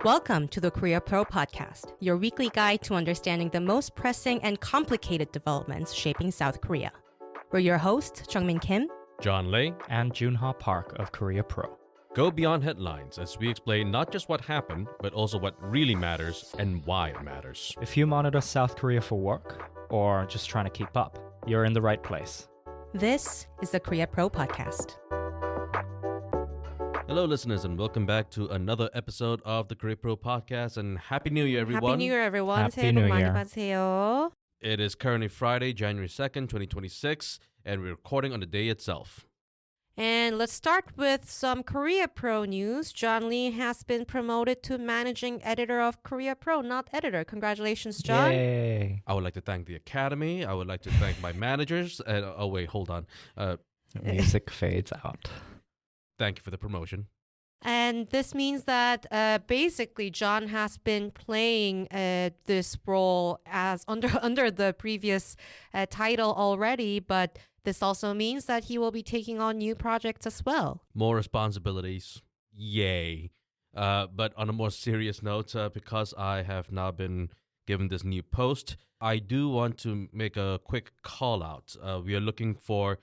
Welcome to the Korea Pro Podcast, your weekly guide to understanding the most pressing and complicated developments shaping South Korea. We're your hosts, Jeongmin Kim, John Lei, and Joon Ha Park of Korea Pro. Go beyond headlines as we explain not just what happened, but also what really matters and why it matters. If you monitor South Korea for work or just trying to keep up, you're in the right place. This is the Korea Pro Podcast. Hello, listeners, and welcome back to another episode of the Korea Pro Podcast. And Happy New Year, everyone. Happy New Year, everyone. Happy 새해 복 New 많이 Year. 받으세요. It is currently Friday, January 2nd, 2026, and we're recording on the day itself. And let's start with some Korea Pro news. John Lee has been promoted to managing editor of Korea Pro, not editor. Congratulations, John. Yay. I would like to thank the Academy. I would like to thank my managers. Oh, wait, hold on. Music fades out. Thank you for the promotion. And this means that basically John has been playing this role as under the previous title already, but this also means that he will be taking on new projects as well. More responsibilities. Yay. But on a more serious note, because I have now been given this new post, I do want to make a quick call out. We are looking for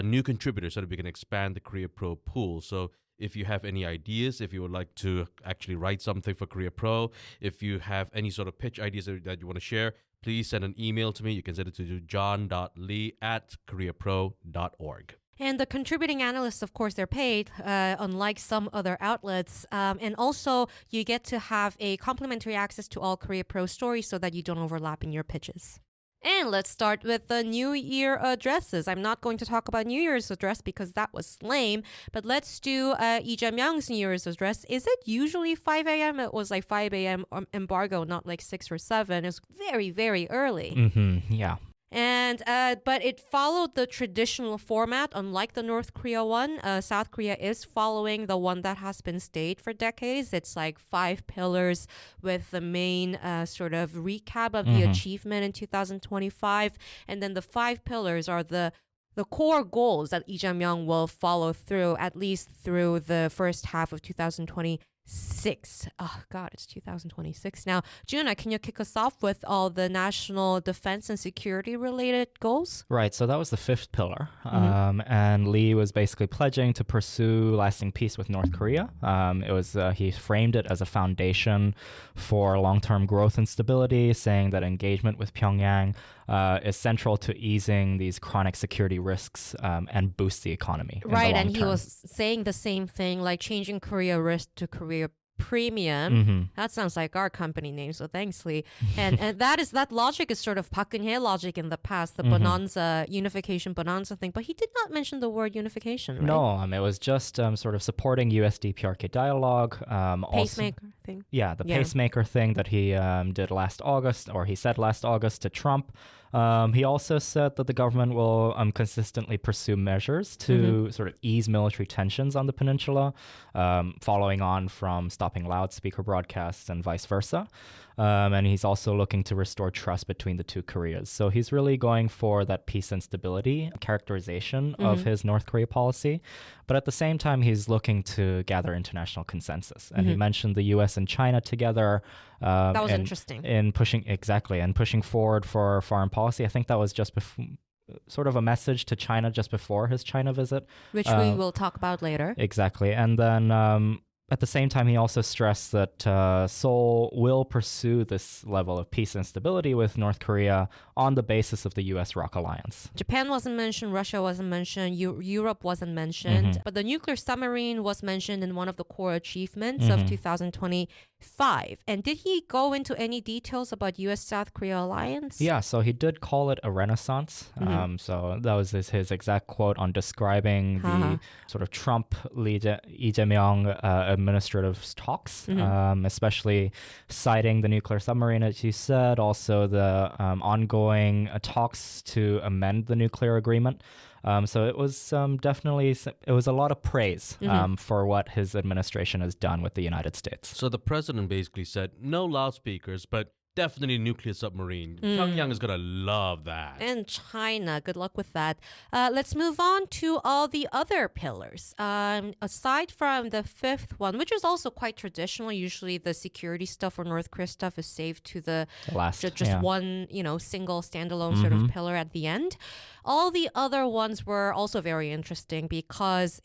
new contributors so that we can expand the Korea Pro pool. So if you have any ideas, if you would like to actually write something for Korea Pro, if you have any sort of pitch ideas that you want to share, please send an email to me. You can send it to john.lee@koreapro.org. And the contributing analysts, of course, they're paid, unlike some other outlets. And also, you get to have a complimentary access to all Korea Pro stories so that you don't overlap in your pitches. And let's start with the New Year addresses. I'm not going to talk about New Year's address because that was lame, but let's do Myung's New Year's address. Is it usually 5 a.m.? It was like 5 a.m. embargo, not like 6 or 7. It was very, very early. Yeah. And but it followed the traditional format, unlike the North Korea one. South Korea is following the one that has been stayed for decades. It's like 5 pillars with the main sort of recap of the achievement in 2025. And then the 5 pillars are the core goals that Myung will follow through, at least through the first half of 2026. Oh, God, it's 2026 now. Joon, can you kick us off with all the national defense and security related goals? Right, so that was the 5th pillar. And Lee was basically pledging to pursue lasting peace with North Korea. He framed it as a foundation for long-term growth and stability, saying that engagement with Pyongyang is central to easing these chronic security risks and boost the economy. Right, in the long and he term. was saying the same thing, like changing Korea Risk to Korea Premium. That sounds like our company name, so thanks, Lee. And that logic is sort of Park Geun-hye logic in the past, the bonanza, unification bonanza thing, but he did not mention the word unification, right? No, it was just sort of supporting USD-PRK dialogue. Pacemaker thing. Yeah, the pacemaker thing that he did last August, or he said last August to Trump. He also said that the government will consistently pursue measures to sort of ease military tensions on the peninsula, following on from stopping loudspeaker broadcasts and vice versa. And he's also looking to restore trust between the two Koreas. So he's really going for that peace and stability characterization of his North Korea policy. But at the same time, he's looking to gather international consensus. And he mentioned the U.S. and China together. That was interesting. In pushing forward for foreign policy. I think that was just sort of a message to China just before his China visit. Which we will talk about later. Exactly. And then at the same time, he also stressed that Seoul will pursue this level of peace and stability with North Korea on the basis of the U.S.-ROC alliance. Japan wasn't mentioned, Russia wasn't mentioned, Europe wasn't mentioned, but the nuclear submarine was mentioned in one of the core achievements of 2025. And did he go into any details about U.S.-South Korea alliance? Yeah, so he did call it a renaissance. So that was his exact quote on describing the sort of Trump-Lee Jae-myung administrative talks, especially citing the nuclear submarine, as you said, also the ongoing talks to amend the nuclear agreement. So it was it was a lot of praise for what his administration has done with the United States. So the president basically said, no loudspeakers, but definitely nuclear submarine. Pyongyang is going to love that. And China, good luck with that. Let's move on to all the other pillars. Aside from the fifth one, which is also quite traditional, usually the security stuff or North Korea stuff is saved to the Last, just one, single standalone sort of pillar at the end. All the other ones were also very interesting because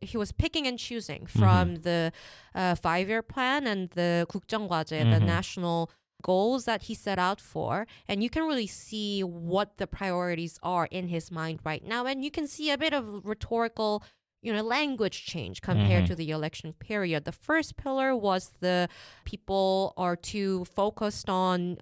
he was picking and choosing from the 5-year plan and the 국정과제, the national goals that he set out for, and you can really see what the priorities are in his mind right now, and you can see a bit of rhetorical language change compared to the election period. The first pillar was the people are too focused on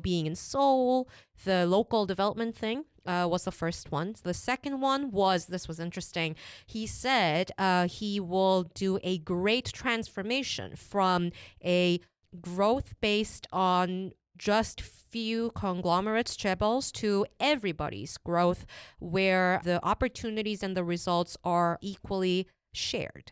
being in Seoul, the local development thing was the first one. The second one was, this was interesting, he said he will do a great transformation from a growth based on just few conglomerates, chaebols, to everybody's growth where the opportunities and the results are equally shared.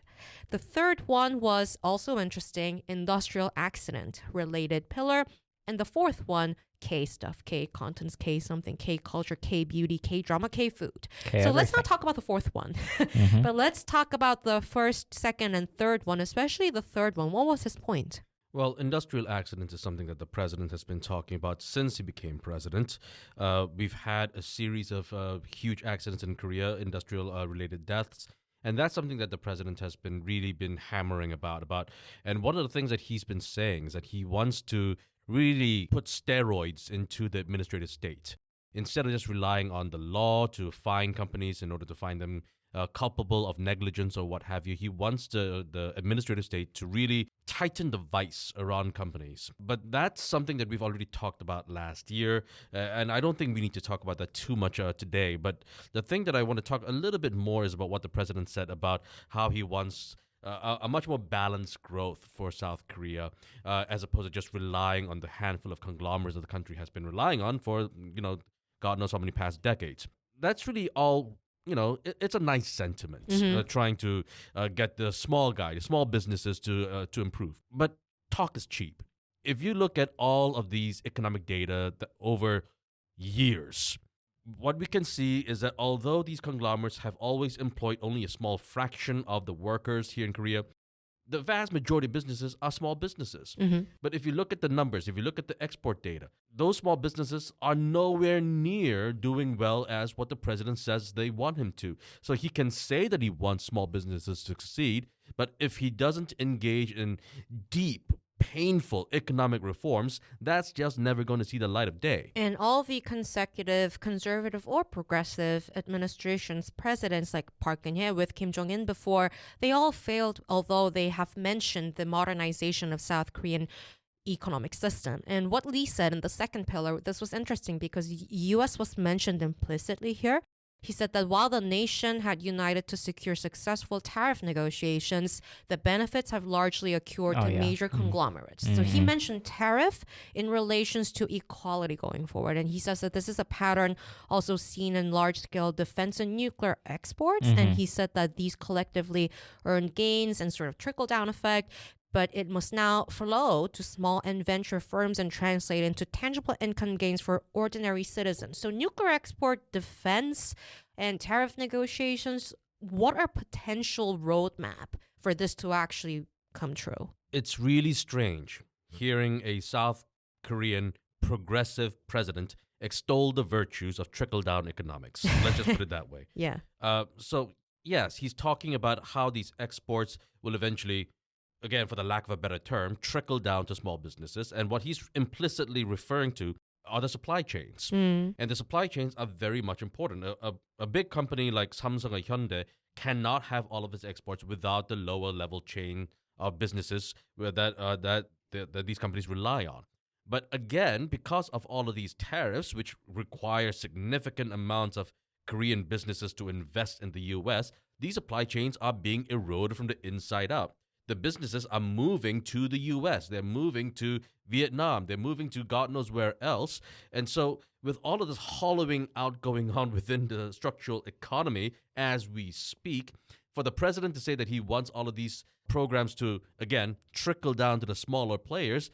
The third one was also interesting, industrial accident related pillar. And the fourth one, K stuff, K contents, K something, K culture, K beauty, K drama, K food. So let's not talk about the fourth one, but let's talk about the first, second, and third one, especially the third one. What was his point? Well, industrial accidents is something that the president has been talking about since he became president. We've had a series of huge accidents in Korea, industrial related deaths. And that's something that the president has really been hammering about. And one of the things that he's been saying is that he wants to really put steroids into the administrative state. Instead of just relying on the law to fine companies in order to find them culpable of negligence or what have you, he wants the administrative state to really tighten the vice around companies. But that's something that we've already talked about last year, and I don't think we need to talk about that too much today. But the thing that I want to talk a little bit more is about what the president said about how he wants a much more balanced growth for South Korea, as opposed to just relying on the handful of conglomerates that the country has been relying on for, God knows how many past decades. That's really all. It's a nice sentiment, trying to get the small businesses to improve. But talk is cheap. If you look at all of these economic data over years, what we can see is that although these conglomerates have always employed only a small fraction of the workers here in Korea, the vast majority of businesses are small businesses. But if you look at the numbers, if you look at the export data, those small businesses are nowhere near doing well as what the president says they want him to. So he can say that he wants small businesses to succeed, but if he doesn't engage in deep, painful economic reforms, that's just never going to see the light of day. And all the consecutive conservative or progressive administrations, presidents like Park Geun-hye with Kim Jong-un before, they all failed, although they have mentioned the modernization of South Korean economic system. And what Lee said in the second pillar, this was interesting because U.S. was mentioned implicitly here. He said that while the nation had united to secure successful tariff negotiations, the benefits have largely accrued to major conglomerates. So he mentioned tariff in relations to equality going forward. And he says that this is a pattern also seen in large-scale defense and nuclear exports. And he said that these collectively earn gains and sort of trickle-down effect, but it must now flow to small and venture firms and translate into tangible income gains for ordinary citizens. So nuclear export, defense, and tariff negotiations, what are potential roadmap for this to actually come true? It's really strange hearing a South Korean progressive president extol the virtues of trickle-down economics. Let's just put it that way. Yeah. So, yes, he's talking about how these exports will eventually, again, for the lack of a better term, trickle down to small businesses. And what he's implicitly referring to are the supply chains. And the supply chains are very much important. A big company like Samsung or Hyundai cannot have all of its exports without the lower level chain of businesses that these companies rely on. But again, because of all of these tariffs, which require significant amounts of Korean businesses to invest in the U.S., these supply chains are being eroded from the inside out. The businesses are moving to the U.S. They're moving to Vietnam. They're moving to God knows where else. And so with all of this hollowing out going on within the structural economy as we speak, for the president to say that he wants all of these programs to, again, trickle down to the smaller players,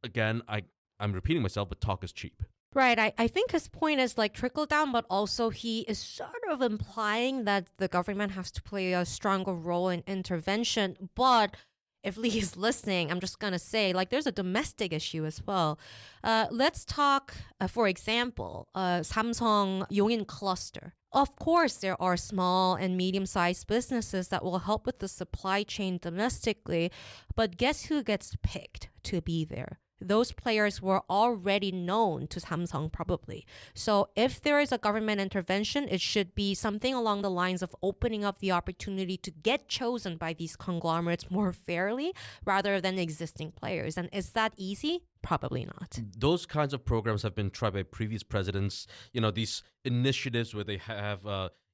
again, I'm repeating myself, but talk is cheap. Right. I think his point is like trickle down, but also he is sort of implying that the government has to play a stronger role in intervention. But if Lee is listening, I'm just going to say, like, there's a domestic issue as well. Let's talk, for example, Samsung Yongin cluster. Of course, there are small and medium-sized businesses that will help with the supply chain domestically, but guess who gets picked to be there? Those players were already known to Samsung probably. So if there is a government intervention, it should be something along the lines of opening up the opportunity to get chosen by these conglomerates more fairly rather than existing players. And is that easy? Probably not. Those kinds of programs have been tried by previous presidents. You know, these initiatives where they have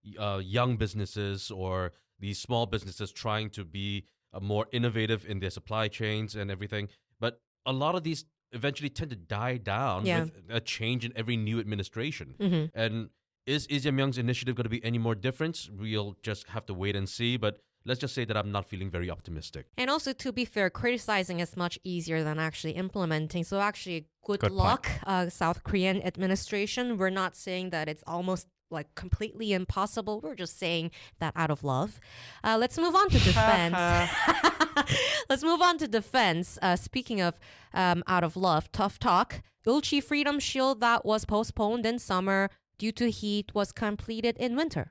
young businesses or these small businesses trying to be more innovative in their supply chains and everything. But a lot of these eventually tend to die down with a change in every new administration. And is Myung's initiative going to be any more different? We'll just have to wait and see. But let's just say that I'm not feeling very optimistic. And also, to be fair, criticizing is much easier than actually implementing. So actually, good luck, South Korean administration. We're not saying that it's almost like completely impossible. We're just saying that out of love. Let's move on to defense. Let's move on to defense. Speaking of out of love, tough talk. Ulchi Freedom Shield that was postponed in summer due to heat was completed in winter.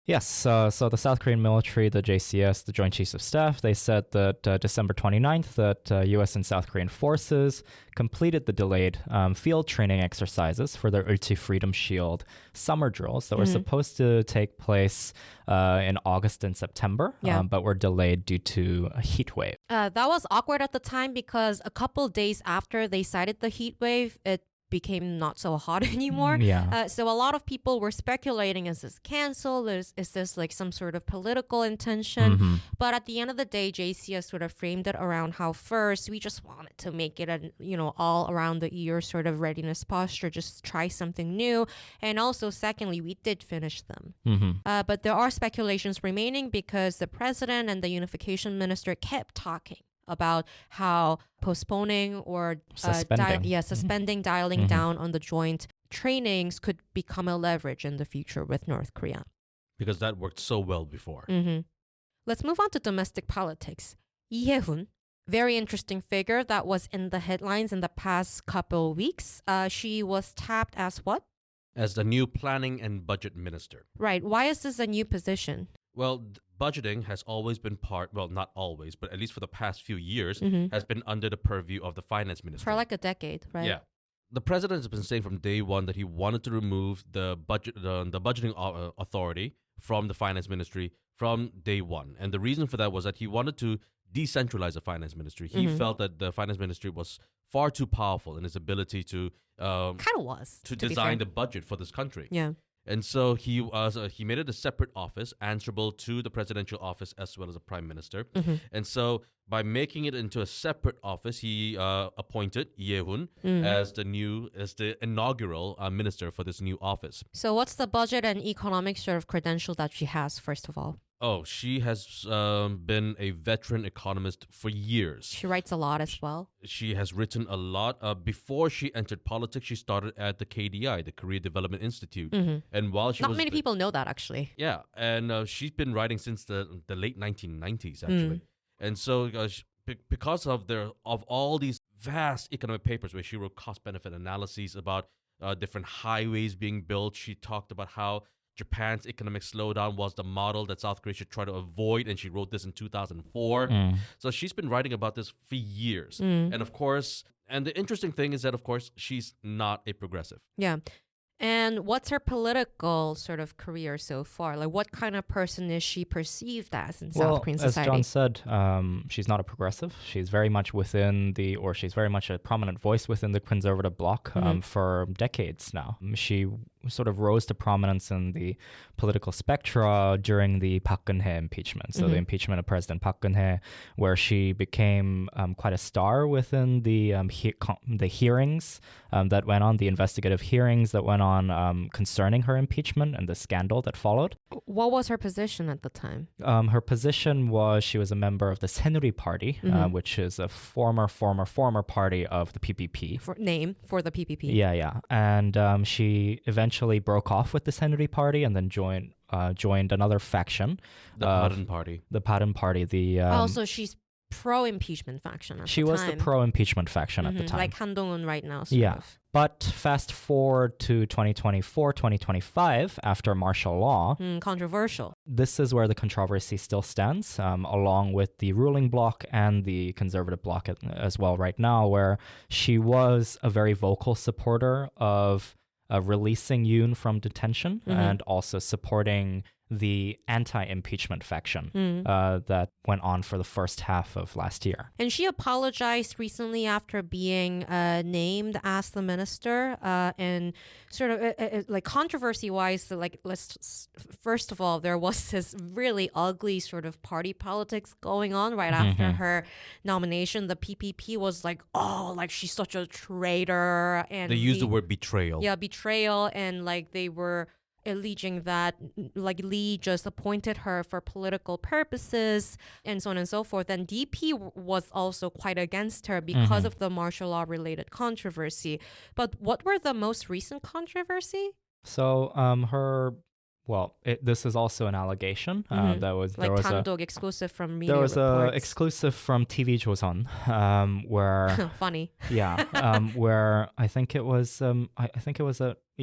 Yes, so the South Korean military, the JCS, the Joint Chiefs of Staff, they said that December 29th that U.S. and South Korean forces completed the delayed field training exercises for their Ulchi Freedom Shield summer drills that were supposed to take place in August and September, but were delayed due to a heat wave. That was awkward at the time because a couple days after they cited the heat wave, it became not so hot anymore. So a lot of people were speculating, is this canceled? Is this like some sort of political intention? But at the end of the day, JCS sort of framed it around how first we just wanted to make it a, all around the year sort of readiness posture, just try something new. And also secondly, we did finish them. But there are speculations remaining because the president and the unification minister kept talking about how postponing or suspending, dialing down on the joint trainings could become a leverage in the future with North Korea. Because that worked so well before. Let's move on to domestic politics. Lee Hye-hun, very interesting figure that was in the headlines in the past couple weeks. She was tapped as what? As the new planning and budget minister. Right. Why is this a new position? Well, budgeting has always been not always, but at least for the past few years, has been under the purview of the finance minister. For like a decade, right? Yeah. The president has been saying from day one that he wanted to remove the budgeting authority from the finance ministry from day one. And the reason for that was that he wanted to decentralize the finance ministry. He felt that the finance ministry was far too powerful in its ability to design the budget for this country. Yeah. And so he made it a separate office, answerable to the presidential office as well as the prime minister. And so by making it into a separate office, he appointed Lee Hye-hun as the inaugural minister for this new office. So what's the budget and economic sort of credential that she has, first of all? Oh, she has been a veteran economist for years. She writes a lot as well. She has written a lot. Before she entered politics, she started at the KDI, the Korea Development Institute. And while she Not many people know that, actually. Yeah, and she's been writing since the late 1990s, actually. And so because of all these vast economic papers where she wrote cost-benefit analyses about different highways being built, she talked about how Japan's economic slowdown was the model that South Korea should try to avoid, and she wrote this in 2004. So she's been writing about this for years. And of course, and the interesting thing is that, of course, she's not a progressive. Yeah. And what's her political sort of career so far? Like, what kind of person is she perceived as in South Korean society? As John said, she's not a progressive. She's very much she's very much a prominent voice within the conservative bloc for decades now. She sort of rose to prominence in the political spectra during the Park Geun-hye impeachment. So the impeachment of President Park Geun-hye, where she became quite a star within the hearings that went on, the investigative hearings that went on concerning her impeachment and the scandal that followed. What was her position at the time? Her position was she was a member of the Saenuri Party, which is a former party of the PPP. For the PPP. Yeah. And she eventually broke off with the Saenuri Party and then joined another faction. The Padden Party. The Padden Party. So she's pro-impeachment faction at she the time. was the pro-impeachment faction at the time. Like Han Dong-un right now, sort of. But fast forward to 2024, 2025, after martial law. Controversial. This is where the controversy still stands, along with the ruling bloc and the conservative bloc as well right now, where she was a very vocal supporter of releasing Yoon from detention and also supporting the anti-impeachment faction that went on for the first half of last year. And she apologized recently after being named as the minister. And sort of like controversy-wise, like first of all, there was this really ugly sort of party politics going on right after her nomination. The PPP was like, oh, like she's such a traitor. And they used the word betrayal. Yeah, betrayal. And like they were alleging that like Lee just appointed her for political purposes and so on and so forth. And DP was also quite against her because of the martial law related controversy. But what were the most recent controversy? So this is also an allegation. There was Kangdok exclusive from media there was reports. a exclusive from TV Joseon, where funny. Where I think it was a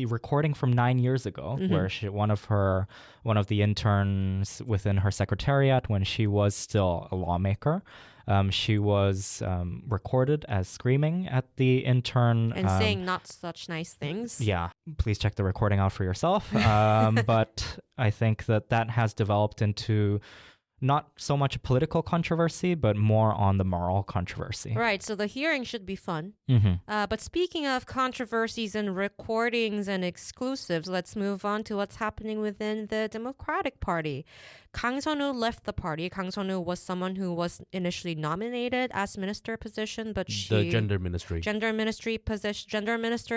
recording from 9 years ago, where one of the interns within her secretariat, when she was still a lawmaker, she was recorded as screaming at the intern and saying not such nice things. Yeah, please check the recording out for yourself. But I think that has developed into not so much a political controversy, but more on the moral controversy. Right, so the hearing should be fun. But speaking of controversies and recordings and exclusives, let's move on to what's happening within the Democratic Party. Kang Seon-woo left the party. Kang Seon-woo was someone who was initially nominated as minister position, but the gender minister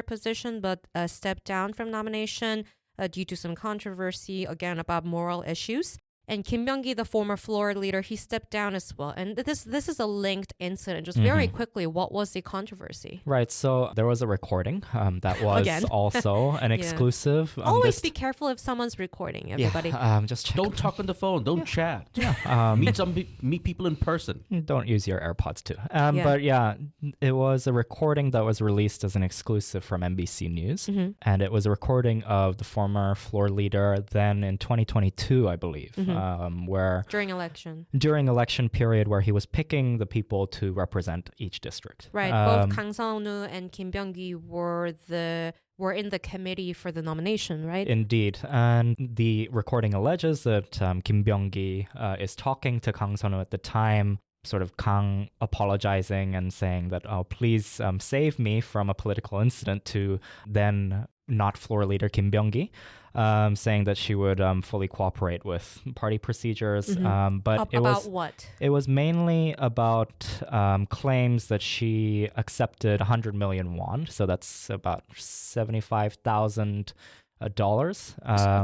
position, but stepped down from nomination due to some controversy, again, about moral issues. And Kim Byung-gi, the former floor leader, he stepped down as well. And this is a linked incident. Just very quickly, what was the controversy? Right. So there was a recording that was also an exclusive. Always be careful if someone's recording, everybody. Just check. Don't talk on the phone. Don't chat. Yeah. Meet people in person. Don't use your AirPods too. But it was a recording that was released as an exclusive from MBC News. And it was a recording of the former floor leader then in 2022, I believe. Where during election period where he was picking the people to represent each district. Right. Both Kang Seon-woo and Kim Byung-gi were in the committee for the nomination, right? Indeed. And the recording alleges that Kim Byung-gi is talking to Kang Seon-woo at the time, sort of Kang apologizing and saying that, oh, please save me from a political incident, to then not floor leader Kim Byung-gi, saying that she would fully cooperate with party procedures. But what? It was mainly about claims that she accepted 100 million won, so that's about $75,000.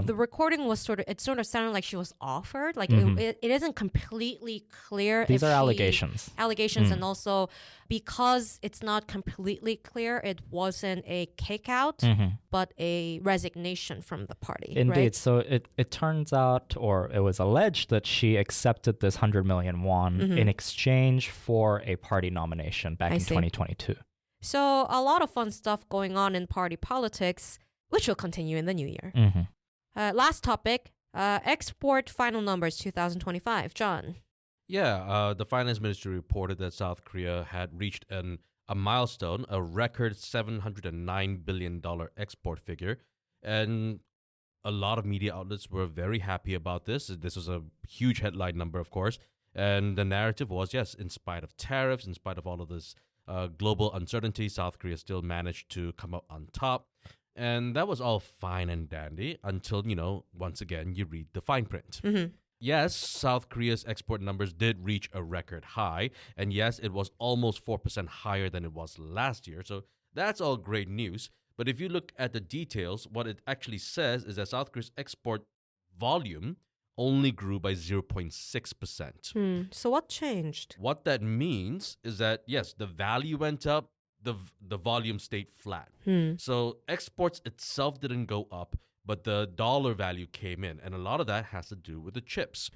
The recording was sort of sounded like she was offered. Like it isn't completely clear. These are allegations. And also because it's not completely clear, it wasn't a kick out, but a resignation from the party. Indeed. Right? So it turns out, or it was alleged, that she accepted this 100 million won in exchange for a party nomination back in 2022. So a lot of fun stuff going on in party politics, which will continue in the new year. Last topic, export final numbers 2025. John. Yeah, the finance ministry reported that South Korea had reached a milestone, a record $709 billion export figure. And a lot of media outlets were very happy about this. This was a huge headline number, of course. And the narrative was, yes, in spite of tariffs, in spite of all of this global uncertainty, South Korea still managed to come out on top. And that was all fine and dandy until, once again, you read the fine print. Mm-hmm. Yes, South Korea's export numbers did reach a record high. And yes, it was almost 4% higher than it was last year. So that's all great news. But if you look at the details, what it actually says is that South Korea's export volume only grew by 0.6%. So what changed? What that means is that, yes, the value went up, the volume stayed flat. So exports itself didn't go up, but the dollar value came in. And a lot of that has to do with the chips.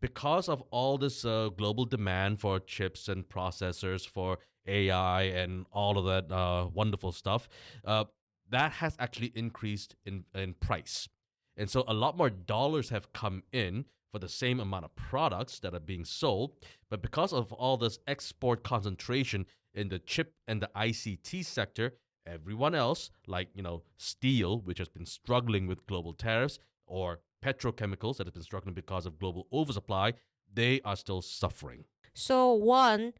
Because of all this global demand for chips and processors for AI and all of that wonderful stuff, that has actually increased in price. And so a lot more dollars have come in for the same amount of products that are being sold. But because of all this export concentration in the chip and the ICT sector, everyone else, like, steel, which has been struggling with global tariffs, or petrochemicals that have been struggling because of global oversupply, they are still suffering. So one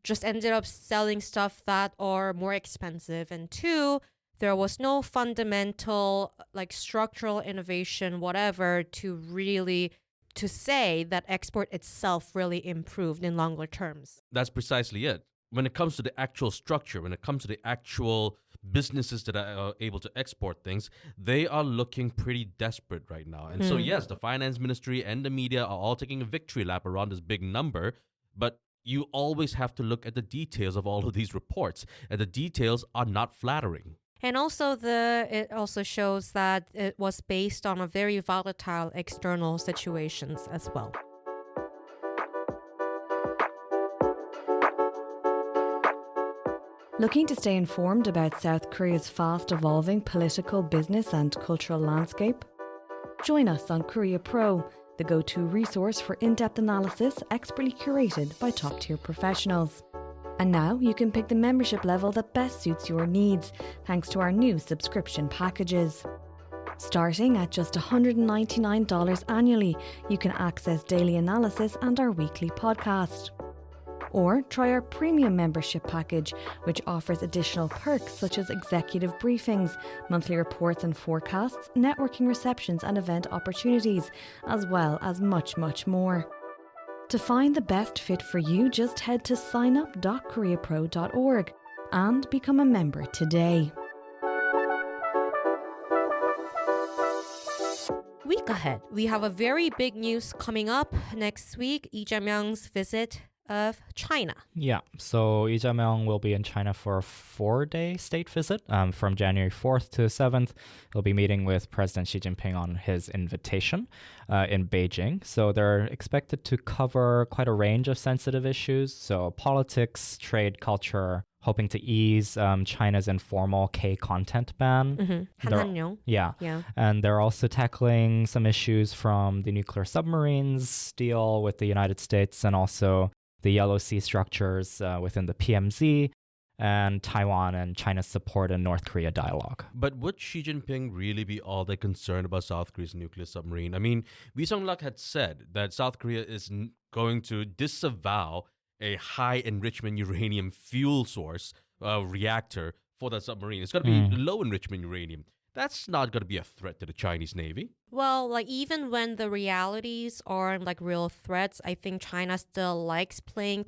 just ended up selling stuff that are more expensive, and two, there was no fundamental, like, structural innovation, whatever, to say that export itself really improved in longer terms. That's precisely it. When it comes to the actual structure, when it comes to the actual businesses that are able to export things, they are looking pretty desperate right now. And so, yes, the finance ministry and the media are all taking a victory lap around this big number, but you always have to look at the details of all of these reports, and the details are not flattering. And also it also shows that it was based on a very volatile external situations as well. Looking to stay informed about South Korea's fast-evolving political, business and cultural landscape? Join us on Korea Pro, the go-to resource for in-depth analysis expertly curated by top-tier professionals. And now you can pick the membership level that best suits your needs, thanks to our new subscription packages. Starting at just $199 annually, you can access daily analysis and our weekly podcast. Or try our premium membership package, which offers additional perks such as executive briefings, monthly reports and forecasts, networking receptions and event opportunities, as well as much, much more. To find the best fit for you, just head to signup.koreapro.org and become a member today. Week ahead, we have a very big news coming up next week, Jeongmin's visit of China. Yeah, so Lee Jae-myung will be in China for a 4-day state visit from January 4th to 7th. He'll be meeting with President Xi Jinping on his invitation in Beijing. So they're expected to cover quite a range of sensitive issues. So politics, trade, culture, hoping to ease China's informal K-content ban. 한한령. Yeah. And they're also tackling some issues from the nuclear submarines deal with the United States and also the Yellow Sea structures within the PMZ, and Taiwan and China's support in North Korea dialogue. But would Xi Jinping really be all that concerned about South Korea's nuclear submarine? I mean, Lee Seung-lak had said that South Korea is going to disavow a high enrichment uranium fuel source reactor for that submarine. It's going to be low enrichment uranium. That's not going to be a threat to the Chinese Navy. Well, like, even when the realities are like real threats, I think China still likes playing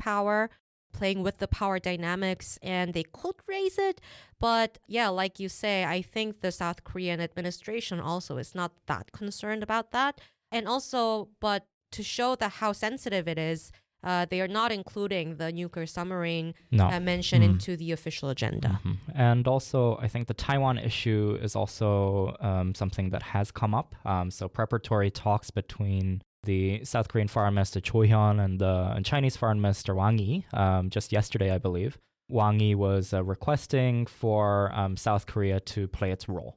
with the power dynamics, and they could raise it. But yeah, like you say, I think the South Korean administration also is not that concerned about that. And also, but to show that how sensitive it is, they are not including the nuclear submarine mentioned into the official agenda. And also, I think the Taiwan issue is also something that has come up. So preparatory talks between the South Korean Foreign Minister Cho Hyun and the Chinese Foreign Minister Wang Yi, just yesterday, I believe. Wang Yi was requesting for South Korea to play its role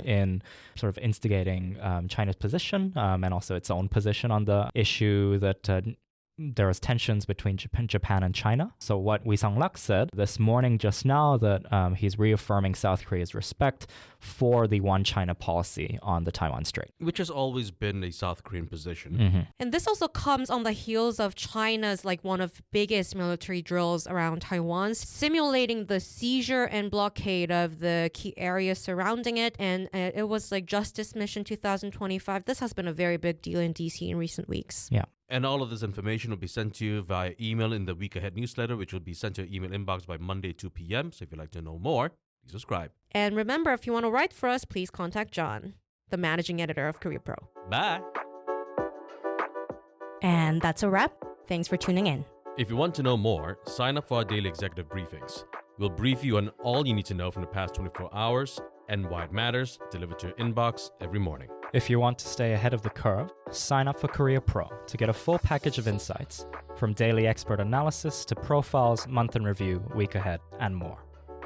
in sort of instigating China's position and also its own position on the issue that there is tensions between Japan and China. So what Wee Sung-lak said this morning just now that he's reaffirming South Korea's respect for the one China policy on the Taiwan Strait. Which has always been a South Korean position. And this also comes on the heels of China's one of biggest military drills around Taiwan, simulating the seizure and blockade of the key areas surrounding it. And it was Justice Mission 2025. This has been a very big deal in DC in recent weeks. Yeah. And all of this information will be sent to you via email in the Week Ahead newsletter, which will be sent to your email inbox by Monday, 2 p.m. So if you'd like to know more, please subscribe. And remember, if you want to write for us, please contact John, the managing editor of Korea Pro. Bye. And that's a wrap. Thanks for tuning in. If you want to know more, sign up for our daily executive briefings. We'll brief you on all you need to know from the past 24 hours and why it matters, delivered to your inbox every morning. If you want to stay ahead of the curve, sign up for Korea Pro to get a full package of insights, from daily expert analysis to profiles, month in review, week ahead, and more.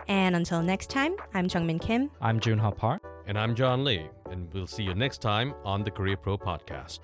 And until next time, I'm Jeongmin Kim. I'm Joon Ha Park. And I'm John Lee, and we'll see you next time on the Korea Pro Podcast.